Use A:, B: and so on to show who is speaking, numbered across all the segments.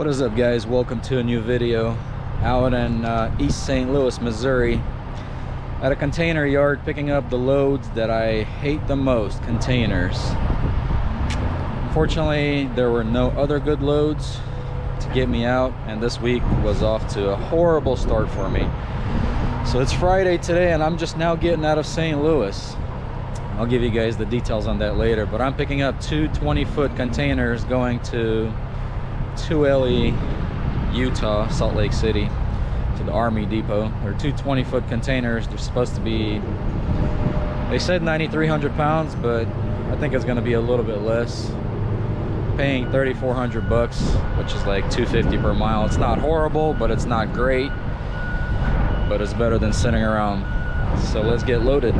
A: What is up, guys? Welcome to a new video out in East St. Louis, Missouri, at a container yard, picking up the loads that I hate the most: containers. Fortunately, there were no other good loads to get me out, and this week was off to a horrible start for me. So it's Friday today and I'm just now getting out of St. Louis. I'll give you guys the details on that later, but I'm picking up two 20-foot containers going to 2LE, Utah, Salt Lake City, to the Army Depot. They're two 20-foot containers. They're supposed to be, they said 9,300 pounds, but I think it's going to be a little bit less. Paying 3,400 bucks, which is like $250 per mile. It's not horrible, but it's not great, but it's better than sitting around. So let's get loaded.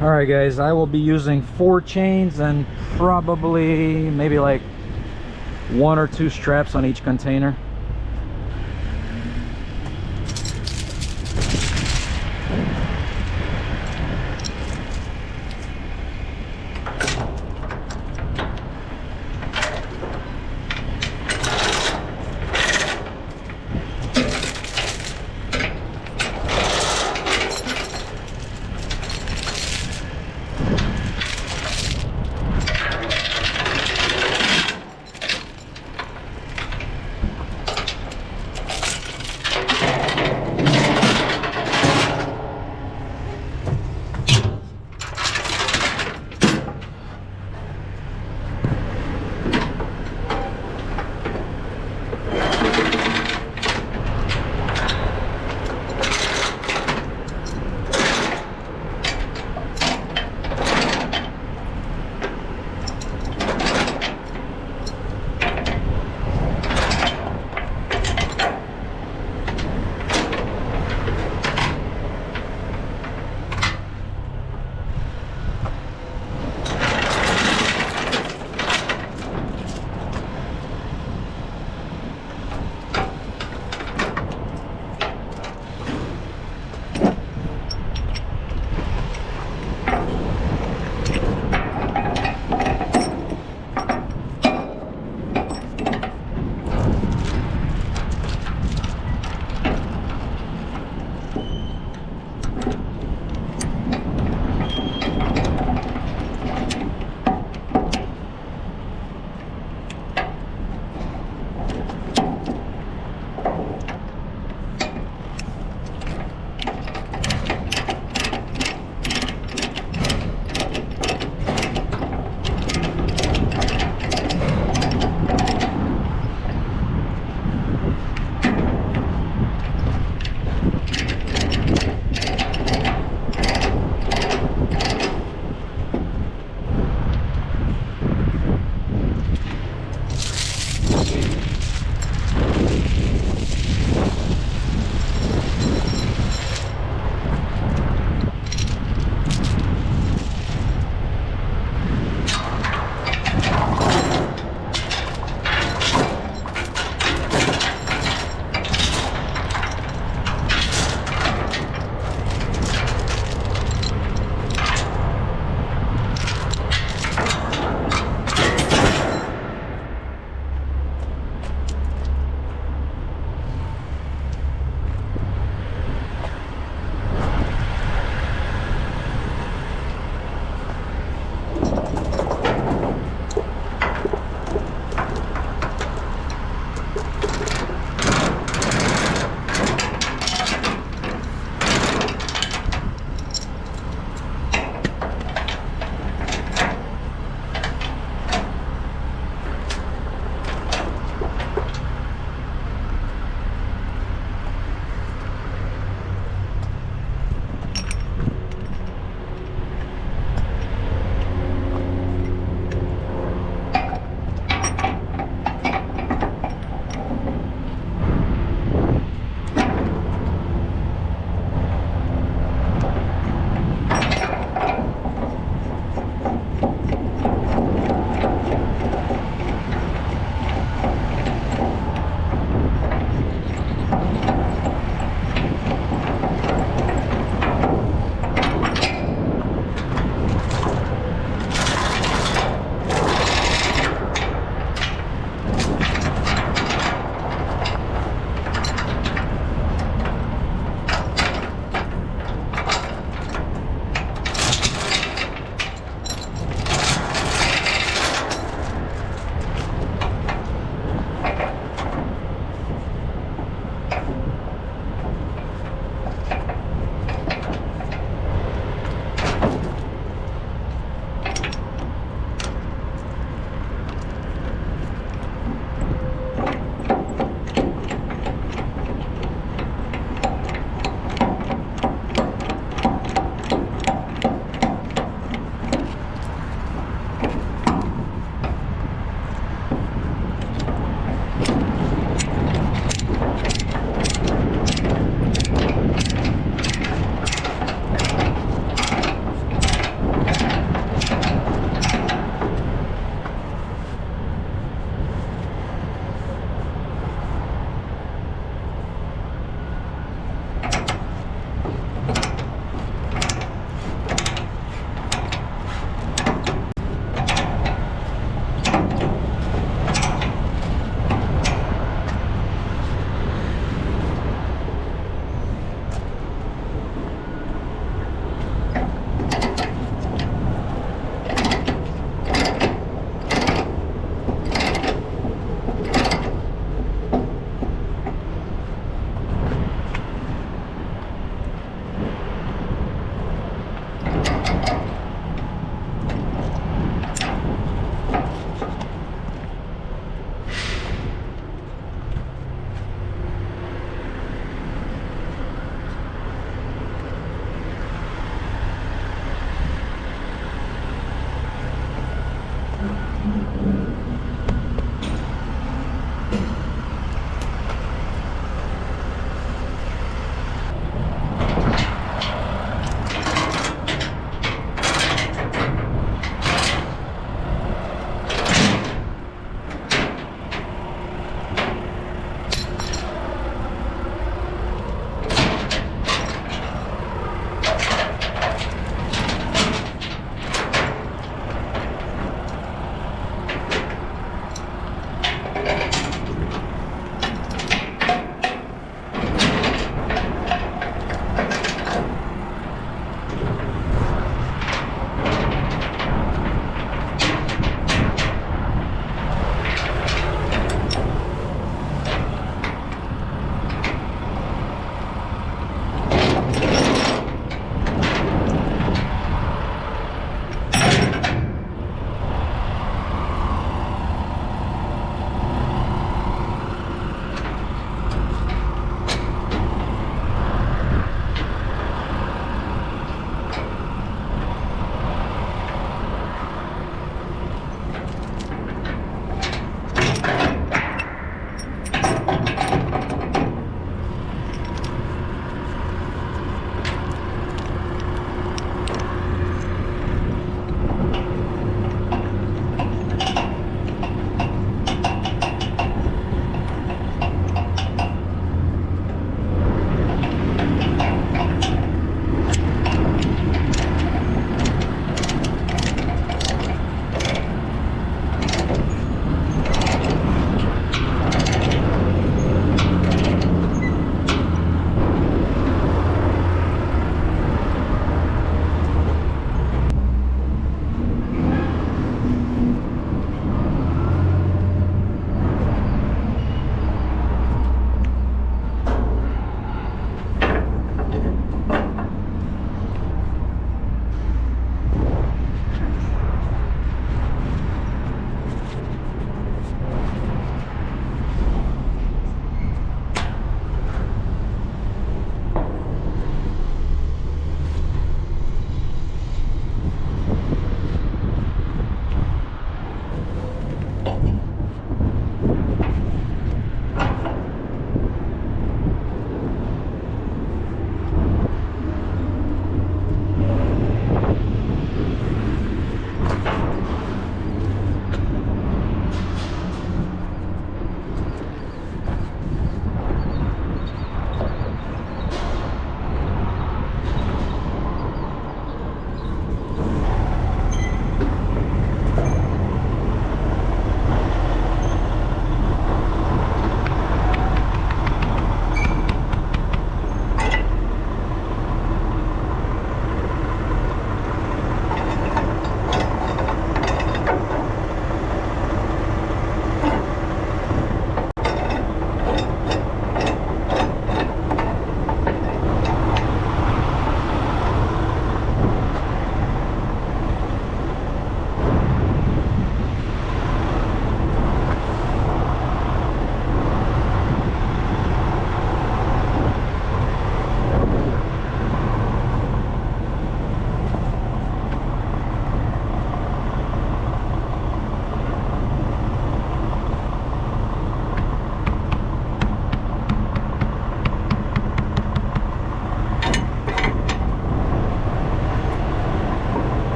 A: Alright guys, I will be using 4 chains and probably maybe like 1 or 2 straps on each container.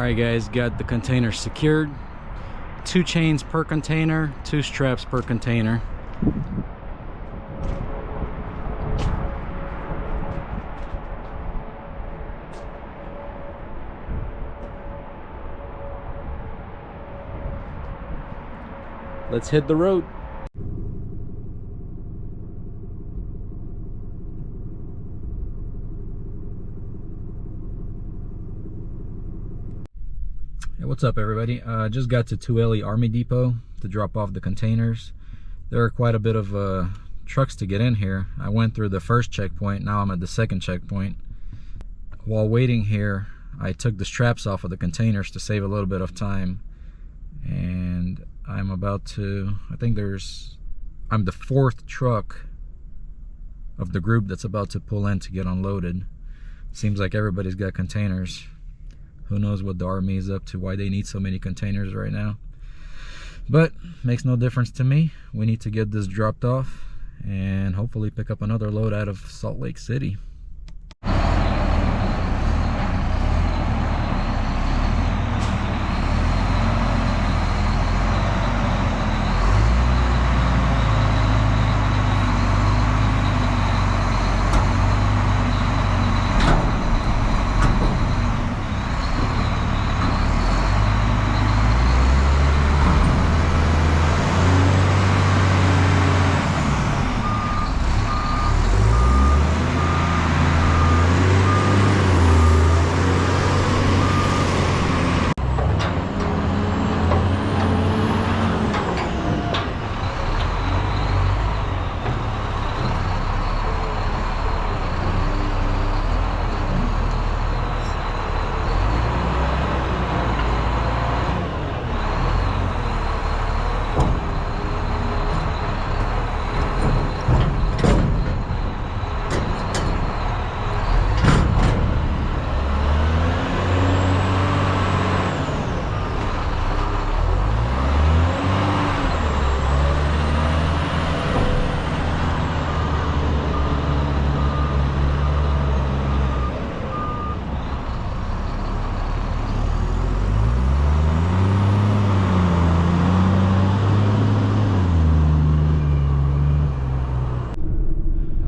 A: Alright guys, got the container secured. 2 chains per container, 2 straps per container. Let's hit the road. Hey, what's up everybody? Just got to Tuele Army Depot to drop off the containers. There are quite a bit of trucks to get in here. I went through the first checkpoint, now I'm at the second checkpoint. While waiting here, I took the straps off of the containers to save a little bit of time. And I'm about to, I'm the 4th truck of the group that's about to pull in to get unloaded. Seems like everybody's got containers. Who knows what the Army is up to, why they need so many containers right now. But makes no difference to me. We need to get this dropped off and hopefully pick up another load out of Salt Lake City.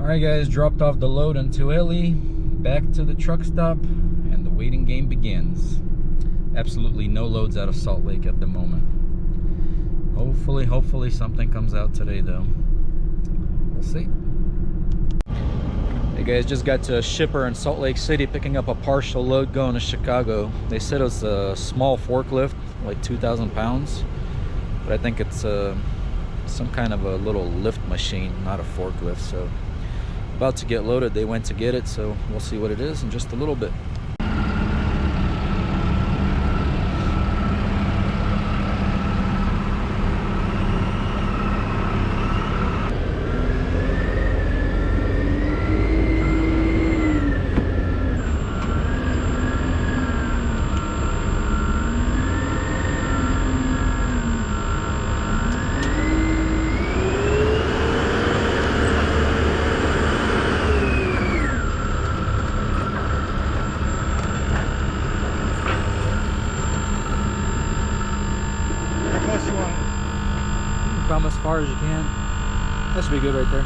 A: Alright guys, dropped off the load in Tuele, back to the truck stop, and the waiting game begins. Absolutely no loads out of Salt Lake at the moment. Hopefully something comes out today though. We'll see. Hey guys, just got to a shipper in Salt Lake City picking up a partial load going to Chicago. They said it was a small forklift, like 2,000 pounds, but I think it's some kind of a little lift machine, not a forklift. So about to get loaded, they went to get it, so we'll see what it is in just a little bit. Come as far as you can. That should be good right there.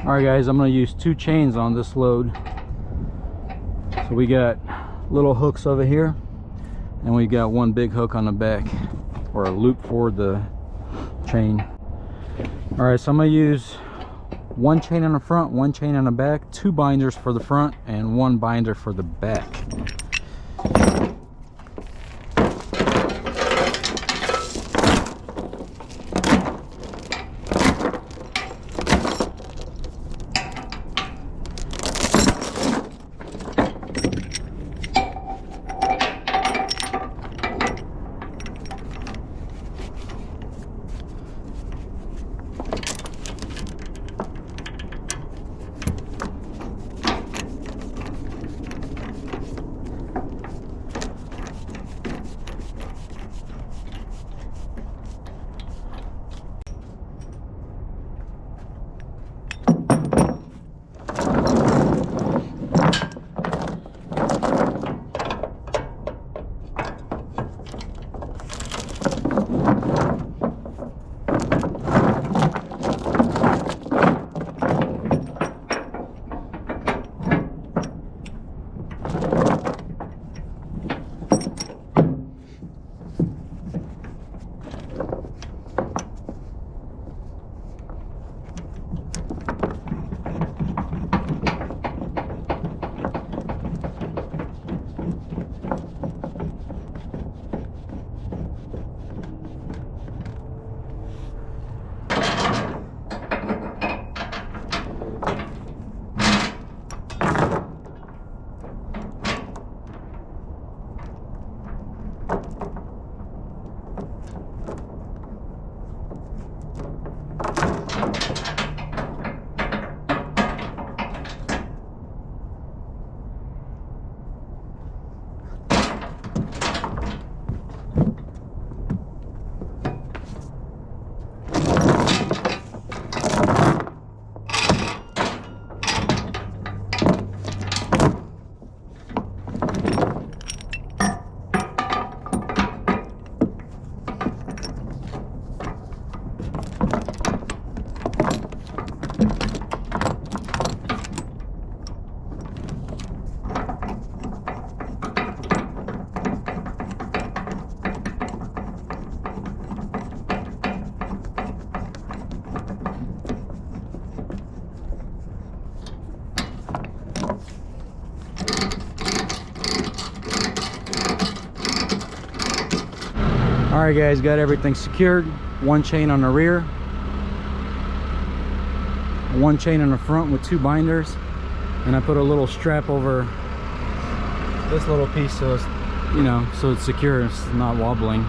A: Alright guys, I'm going to use 2 chains on this load. So we got little hooks over here, and we got 1 big hook on the back, or a loop for the chain. Alright, so I'm going to use 1 chain in the front, 1 chain in the back, 2 binders for the front, and 1 binder for the back. Alright guys, got everything secured. One chain on the rear, one chain in the front with two binders, and I put a little strap over this little piece so it's, you know, so it's secure, it's not wobbling.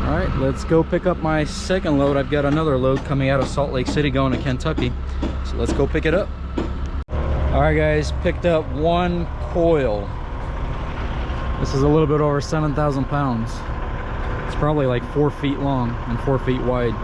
A: Alright, let's go pick up my second load. I've got another load coming out of Salt Lake City going to Kentucky, so let's go pick it up. Alright guys, picked up one coil. This is a little bit over 7,000 pounds. It's probably like 4 feet long and 4 feet wide.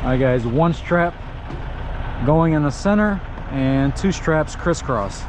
A: Alright guys, one strap going in the center and two straps crisscross.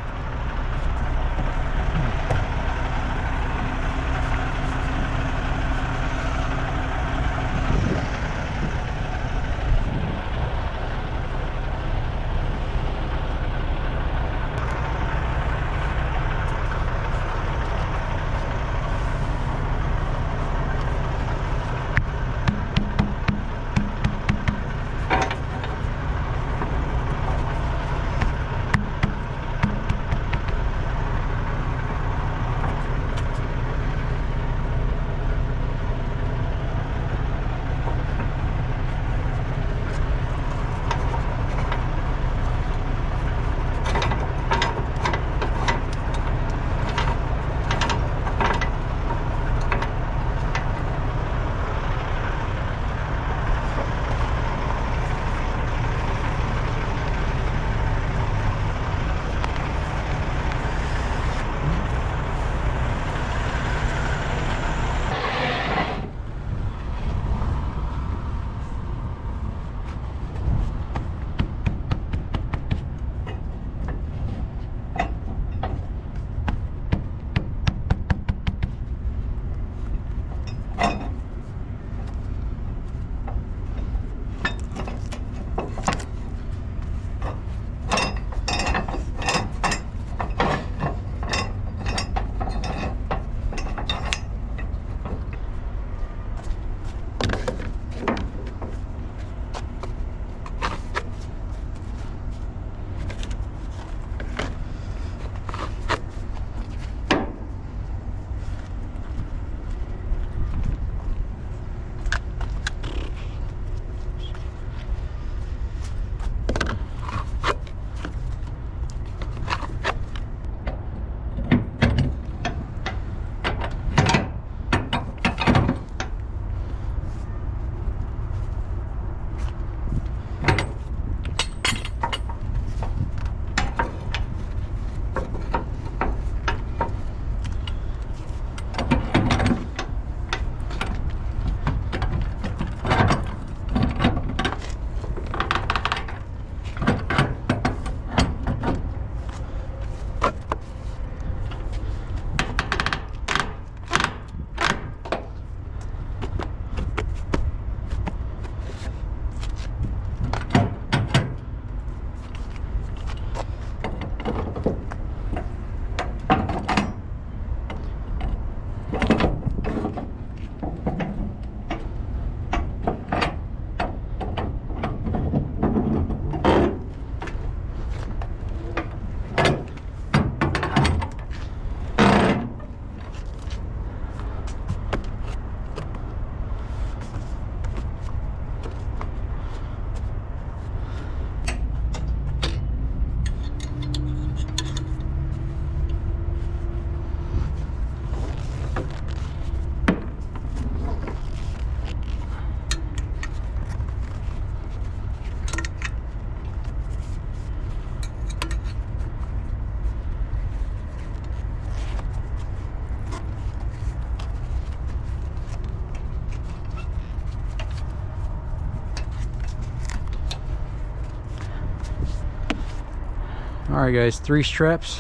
A: Alright guys, 3 straps.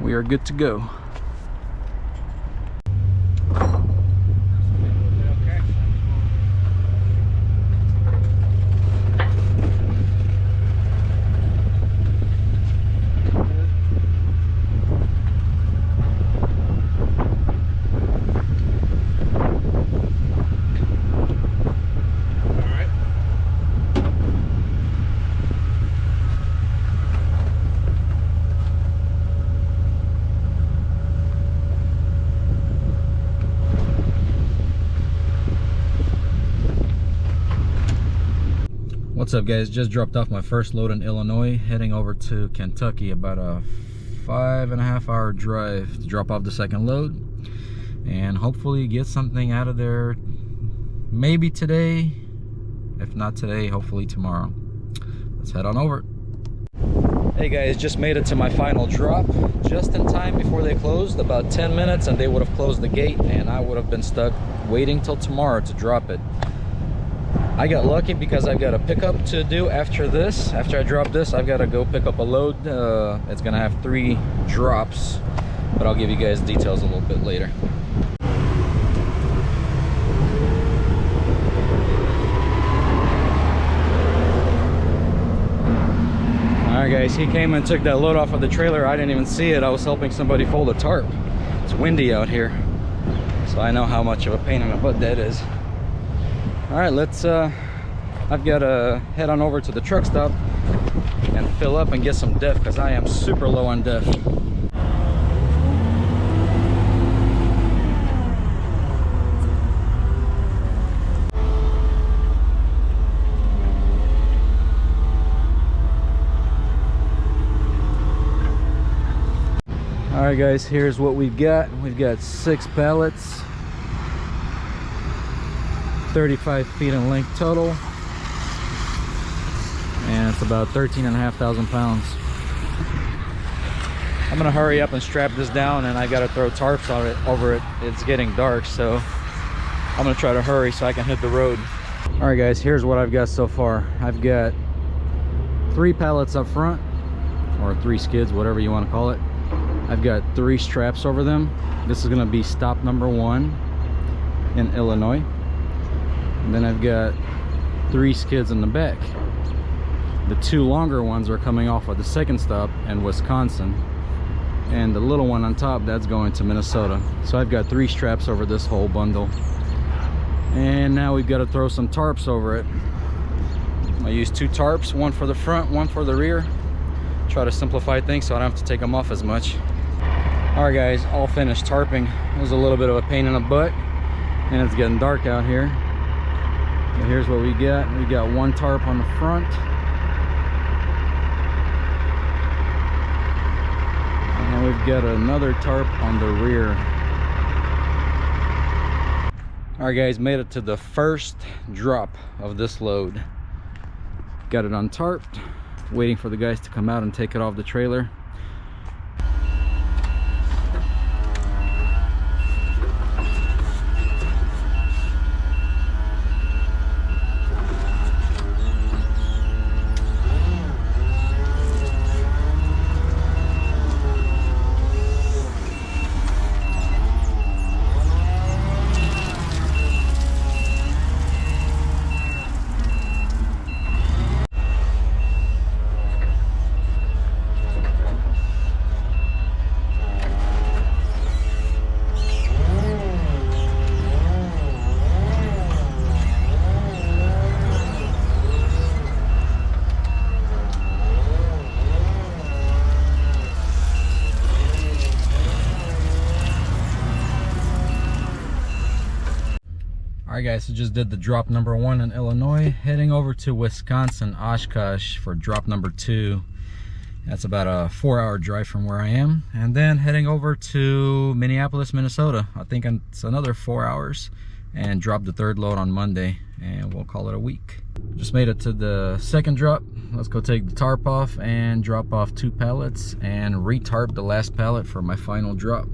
A: We are good to go. What's up guys, just dropped off my first load in Illinois, heading over to Kentucky, about a 5.5 hour drive to drop off the second load and hopefully get something out of there, maybe today. If not today, hopefully tomorrow. Let's head on over. Hey guys, just made it to my final drop just in time before they closed. About 10 minutes and they would have closed the gate and I would have been stuck waiting till tomorrow to drop it. I got lucky because I've got a pickup to do after this. After I drop this, I've got to go pick up a load. It's gonna have 3 drops, but I'll give you guys details a little bit later. Alright guys, he came and took that load off of the trailer. I didn't even see it. I was helping somebody fold a tarp. It's windy out here, so I know how much of a pain in the butt that is. All right, let's I've got to head on over to the truck stop and fill up and get some def because I am super low on def. All right guys, here's what we've got. We've got 6 pallets, 35 feet in length total, and it's about 13,500 pounds. I'm gonna hurry up and strap this down, and I gotta throw tarps on it over it. It's getting dark, so I'm gonna try to hurry so I can hit the road. All right guys, here's what I've got so far. I've got 3 pallets up front, or 3 skids, whatever you want to call it. I've got 3 straps over them. This is gonna be stop number 1 in Illinois. And then I've got 3 skids in the back. The 2 longer ones are coming off at the second stop in Wisconsin, and the little one on top, that's going to Minnesota. So I've got 3 straps over this whole bundle, and now we've got to throw some tarps over it. I use 2 tarps, one for the front, one for the rear. Try to simplify things so I don't have to take them off as much. All right guys, all finished tarping. It was a little bit of a pain in the butt, and it's getting dark out here. But here's what we got. We got 1 tarp on the front, and we've got another tarp on the rear. All right guys, made it to the first drop of this load. Got it untarped, waiting for the guys to come out and take it off the trailer. All right guys, so just did the drop number 1 in Illinois, heading over to Wisconsin, Oshkosh for drop number 2. That's about a 4-hour drive from where I am, and then heading over to Minneapolis, Minnesota. I think it's another 4 hours, and drop the 3rd load on Monday, and we'll call it a week. Just made it to the second drop. Let's go take the tarp off and drop off 2 pallets and re-tarp the last pallet for my final drop.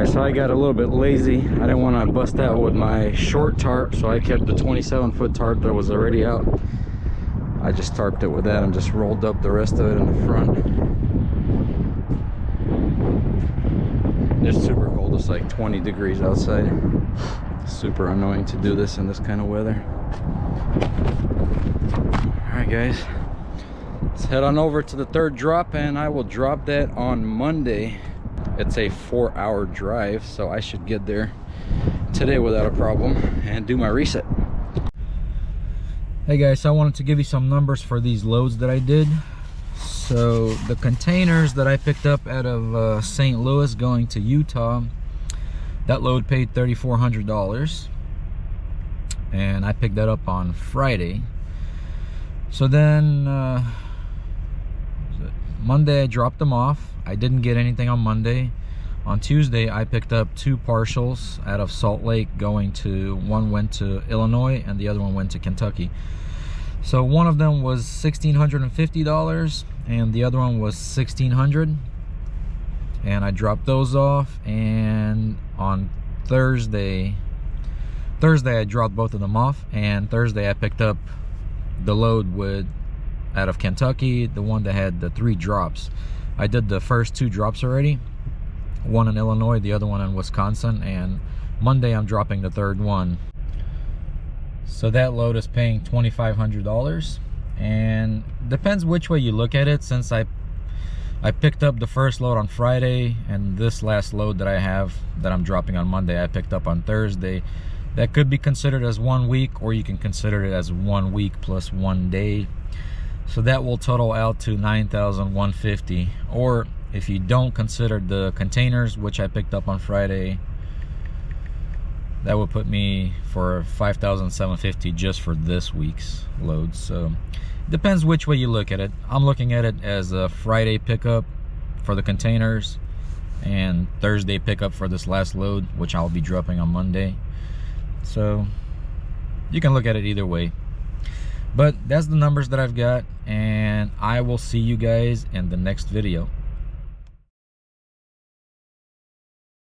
A: Alright, so I got a little bit lazy. I didn't want to bust out with my short tarp, so I kept the 27-foot tarp that was already out. I just tarped it with that and just rolled up the rest of it in the front. It's super cold. It's like 20 degrees outside. Super annoying to do this in this kind of weather. Alright guys, let's head on over to the third drop, and I will drop that on Monday. It's a 4-hour drive, so I should get there today without a problem and do my reset. Hey guys, so I wanted to give you some numbers for these loads that I did. So the containers that I picked up out of St. Louis going to Utah, that load paid $3,400, and I picked that up on Friday. So then Monday I dropped them off. I didn't get anything on Monday. On Tuesday I picked up 2 partials out of Salt Lake going to, one went to Illinois and the other one went to Kentucky. So one of them was $1,650 and the other one was $1,600, and I dropped those off. And on Thursday I dropped both of them off, and Thursday I picked up the load with out of Kentucky, the one that had the 3 drops. I did the first 2 drops already, one in Illinois, the other one in Wisconsin, and Monday I'm dropping the 3rd one. So that load is paying $2,500, and depends which way you look at it. Since I picked up the first load on Friday, and this last load that I have that I'm dropping on Monday I picked up on Thursday, that could be considered as 1 week, or you can consider it as 1 week plus 1 day. So that will total out to $9,150. Or if you don't consider the containers, which I picked up on Friday, that would put me for $5,750 just for this week's load. So depends which way you look at it. I'm looking at it as a Friday pickup for the containers and Thursday pickup for this last load, which I'll be dropping on Monday. So you can look at it either way. But that's the numbers that I've got, and I will see you guys in the next video.